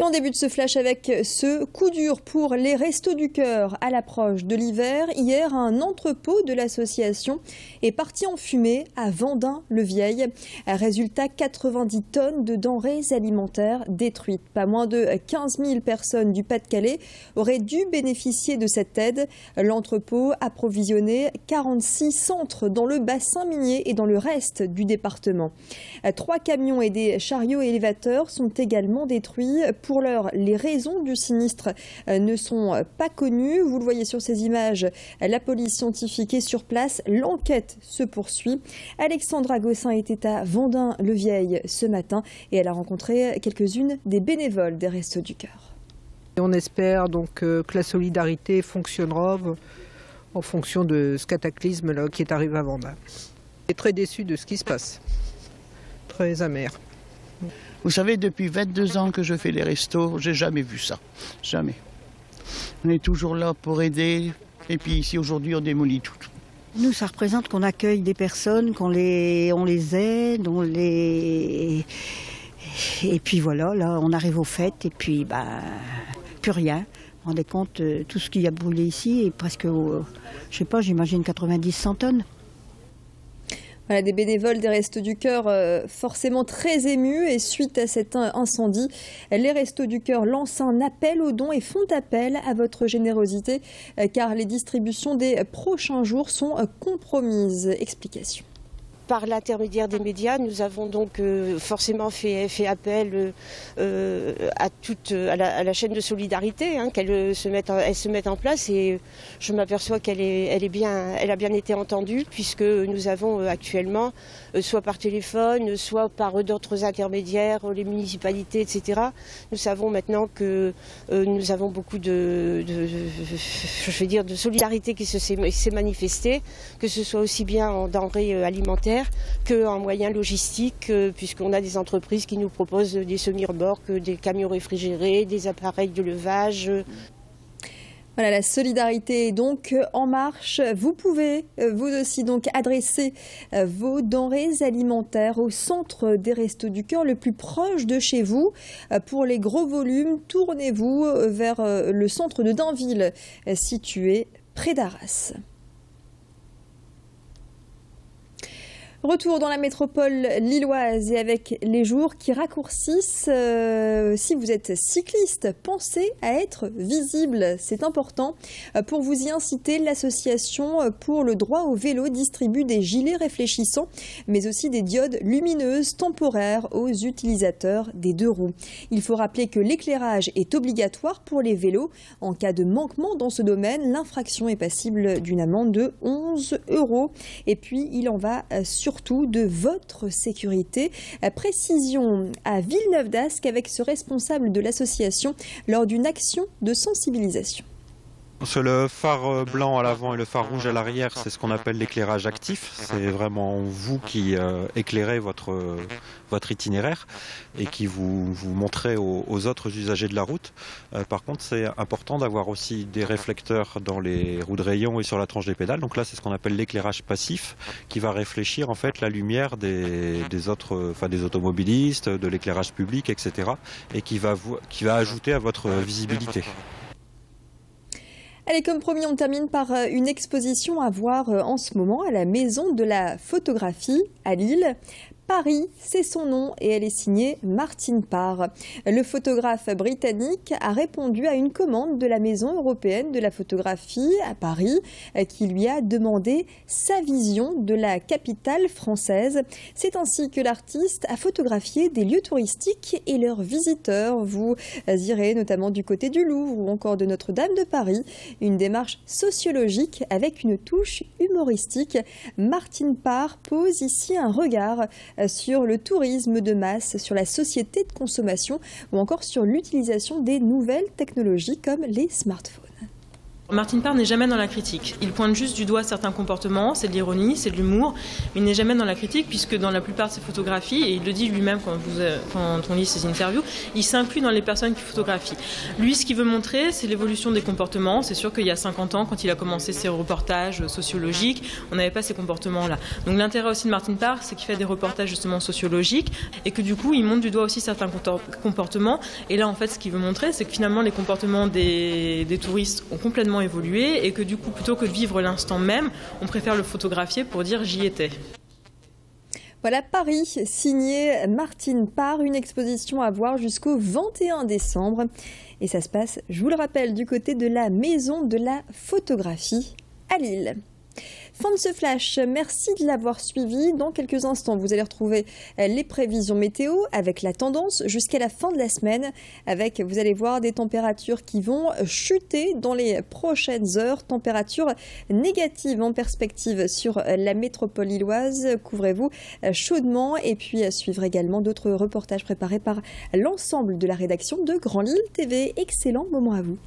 On débute ce flash avec ce coup dur pour les Restos du Cœur à l'approche de l'hiver. Hier, un entrepôt de l'association est parti en fumée à Vendin-le-Vieil. Résultat, 90 tonnes de denrées alimentaires détruites. Pas moins de 15 000 personnes du Pas-de-Calais auraient dû bénéficier de cette aide. L'entrepôt approvisionnait 46 centres dans le bassin minier et dans le reste du département. 3 camions et des chariots élévateurs sont également détruits. Pour l'heure, les raisons du sinistre ne sont pas connues. Vous le voyez sur ces images, la police scientifique est sur place. L'enquête se poursuit. Alexandra Gossin était à Vendin-le-Vieil ce matin et elle a rencontré quelques-unes des bénévoles des Restos du Cœur. On espère donc que la solidarité fonctionnera en fonction de ce cataclysme là, qui est arrivé à Vendin. Je suis très déçu de ce qui se passe. Très amer. Vous savez, depuis 22 ans que je fais les restos, j'ai jamais vu ça. Jamais. On est toujours là pour aider. Et puis ici, aujourd'hui, on démolit tout. Nous, ça représente qu'on accueille des personnes, on les aide, et puis voilà, là, on arrive aux fêtes et puis, plus rien. Vous vous rendez compte, tout ce qui a brûlé ici est presque, je sais pas, j'imagine 90-100 tonnes. Voilà, des bénévoles des Restos du Cœur forcément très émus et suite à cet incendie, les Restos du Cœur lancent un appel aux dons et font appel à votre générosité car les distributions des prochains jours sont compromises. Explication. Par l'intermédiaire des médias, nous avons donc forcément fait appel à la chaîne de solidarité, qu'elle se mette en place et je m'aperçois qu'elle a bien été entendue puisque nous avons actuellement, soit par téléphone, soit par d'autres intermédiaires, les municipalités, etc. Nous savons maintenant que nous avons beaucoup de solidarité qui s'est manifestée, que ce soit aussi bien en denrées alimentaires qu'en moyens logistiques, puisqu'on a des entreprises qui nous proposent des semi-remorques, des camions réfrigérés, des appareils de levage. Voilà, la solidarité est donc en marche. Vous pouvez, vous aussi, donc adresser vos denrées alimentaires au centre des Restos du Cœur le plus proche de chez vous. Pour les gros volumes, tournez-vous vers le centre de Dainville, situé près d'Arras. Retour dans la métropole lilloise et avec les jours qui raccourcissent. Si vous êtes cycliste, pensez à être visible. C'est important. Pour vous y inciter, l'association pour le droit au vélo distribue des gilets réfléchissants, mais aussi des diodes lumineuses temporaires aux utilisateurs des 2 roues. Il faut rappeler que l'éclairage est obligatoire pour les vélos. En cas de manquement dans ce domaine, l'infraction est passible d'une amende de 11 €. Et puis, il en va surtout de votre sécurité. Précision à Villeneuve-d'Ascq avec ce responsable de l'association lors d'une action de sensibilisation. C'est le phare blanc à l'avant et le phare rouge à l'arrière, c'est ce qu'on appelle l'éclairage actif. C'est vraiment vous qui éclairez votre itinéraire et qui vous montrez aux autres usagers de la route. Par contre, c'est important d'avoir aussi des réflecteurs dans les roues de rayon et sur la tranche des pédales. Donc là, c'est ce qu'on appelle l'éclairage passif qui va réfléchir en fait la lumière des automobilistes, de l'éclairage public, etc. et qui va ajouter à votre visibilité. Allez, comme promis, on termine par une exposition à voir en ce moment à la Maison de la Photographie à Lille. Paris, c'est son nom et elle est signée Martine Parr. Le photographe britannique a répondu à une commande de la Maison européenne de la photographie à Paris qui lui a demandé sa vision de la capitale française. C'est ainsi que l'artiste a photographié des lieux touristiques et leurs visiteurs. Vous irez notamment du côté du Louvre ou encore de Notre-Dame de Paris. Une démarche sociologique avec une touche humoristique. Martine Parr pose ici un regard sur le tourisme de masse, sur la société de consommation ou encore sur l'utilisation des nouvelles technologies comme les smartphones. Martine Parr n'est jamais dans la critique. Il pointe juste du doigt certains comportements, c'est de l'ironie, c'est de l'humour, mais il n'est jamais dans la critique puisque dans la plupart de ses photographies, et il le dit lui-même quand on lit ses interviews, il s'inclut dans les personnes qu'il photographie. Lui, ce qu'il veut montrer, c'est l'évolution des comportements. C'est sûr qu'il y a 50 ans, quand il a commencé ses reportages sociologiques, on n'avait pas ces comportements-là. Donc l'intérêt aussi de Martine Parr, c'est qu'il fait des reportages justement sociologiques et que du coup, il montre du doigt aussi certains comportements. Et là, en fait, ce qu'il veut montrer, c'est que finalement, les comportements des touristes ont complètement évolué et que du coup, plutôt que de vivre l'instant même, on préfère le photographier pour dire j'y étais. Voilà Paris, signé Martine Parr, une exposition à voir jusqu'au 21 décembre. Et ça se passe, je vous le rappelle, du côté de la Maison de la Photographie à Lille. Fin de ce flash, merci de l'avoir suivi. Dans quelques instants, vous allez retrouver les prévisions météo avec la tendance jusqu'à la fin de la semaine. Avec, vous allez voir, des températures qui vont chuter dans les prochaines heures. Températures négatives en perspective sur la métropole lilloise. Couvrez-vous chaudement et puis suivre également d'autres reportages préparés par l'ensemble de la rédaction de Grand Lille TV. Excellent moment à vous.